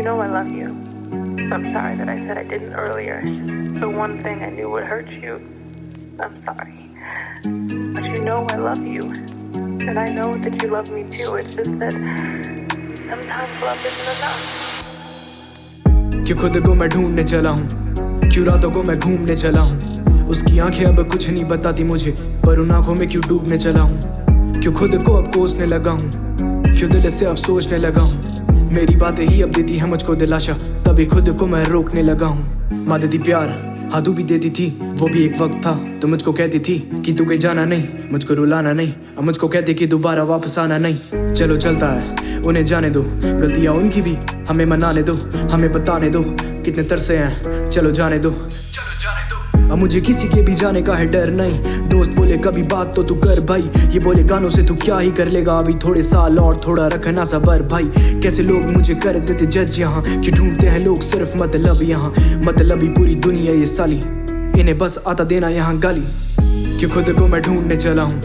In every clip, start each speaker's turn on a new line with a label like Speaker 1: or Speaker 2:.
Speaker 1: know I love you. I'm sorry that I said I didn't earlier. It's just the one thing I knew would hurt you. I'm sorry. But you know I love you. And I know that you love me too. It's just that sometimes love isn't enough.
Speaker 2: क्यों खुद को मैं ढूंढने चला हूँ, क्यों रातों को मैं घूमने चला हूँ। उसकी आंखें अब कुछ नहीं बताती मुझे, पर उन आंखों में क्यों डूबने चला हूँ। क्यों खुद को अब कोसने लगा हूँ, क्यों दिल से अब सोचने लगा हूँ। मेरी बातें ही अब देती है मुझको दिलासा, तभी खुद को मैं रोकने लगा हूँ। माँ देती प्यार, हाँ तू भी देती थी, वो भी एक वक्त था। तो मुझको कहती थी कि तू कहीं जाना नहीं, मुझको रुलाना नहीं। अब मुझको कहती कि दोबारा वापस आना नहीं। चलो चलता है, उन्हें जाने दो, गलतियाँ उनकी भी हमें मनाने दो। हमें बताने दो कितने तरसे हैं, चलो जाने दो। अब मुझे किसी के भी जाने का है डर नहीं। दोस्त बोले कभी बात तो तू कर भाई, ये बोले गानों से तू क्या ही कर लेगा। अभी थोड़े साल और थोड़ा रखना सबर भाई। कैसे लोग मुझे कर देते जज यहाँ, कि ढूंढते हैं लोग सिर्फ मतलब यहाँ। मतलबी पूरी दुनिया ये साली, इन्हें बस आता देना यहाँ गाली। क्यों खुद को मैं ढूंढने चला हूँ,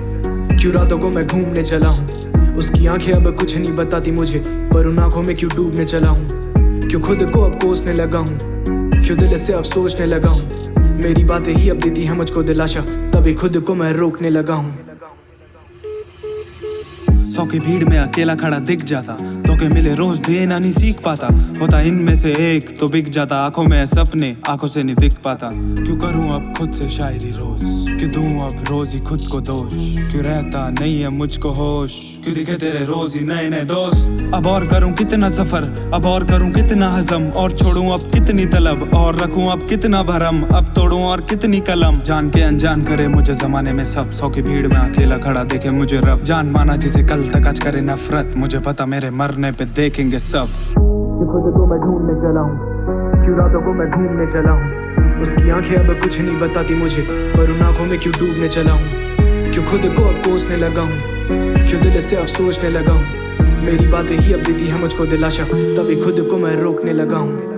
Speaker 2: क्यों रातों को मैं घूमने चला हूँ। उसकी आंखें अब कुछ नहीं बताती मुझे, पर उन आंखों में क्यों डूबने चला हूँ। क्यों खुद को अब कोसने लगा हूँ, क्यों दिल से अब सोचने लगा हूँ। मेरी बातें ही अब देती है मुझको दिलासा, तभी खुद को मैं रोकने लगा हूँ।
Speaker 3: 100 की भीड़ में अकेला खड़ा दिख जाता, तो के मिले रोज देना नहीं सीख पाता। होता इनमें से एक तो बिक जाता, आंखों में सपने आंखों से नहीं दिख पाता। क्यों करूं अब खुद से शायरी रोज, क्यों दूं अब रोज ही खुद को दोष। क्यों रहता नहीं है मुझको होश, क्यों दिखे तेरे रोज ही नए नए दोस्त। अब और करूं कितना सफर, अब और करूं कितना हजम, और छोड़ूं अब कितनी तलब, और रखूं अब कितना भरम। अब तोड़ूं और कितनी कलम, जान के अनजान करे मुझे जमाने में सब। 100 की भीड़ में अकेला खड़ा देखे मुझे रब, जान माना जिसे कल तक आज करे नफरत। मुझे पता मेरे मरने पे देखेंगे सब।
Speaker 2: क्यों खुद को मैं ढूंढने चला हूँ, क्यों रातों को मैं घूमने चला हूँ। उसकी आंखें अब कुछ नहीं बताती मुझे, पर उन आंखों में क्यों डूबने चला हूँ। क्यों खुद को अब कोसने लगा हूँ, क्यों दिल से अब सोचने लगा हूँ। मेरी बातें ही अब देती है मुझको दिलासा, तभी खुद को मैं रोकने लगा हूँ।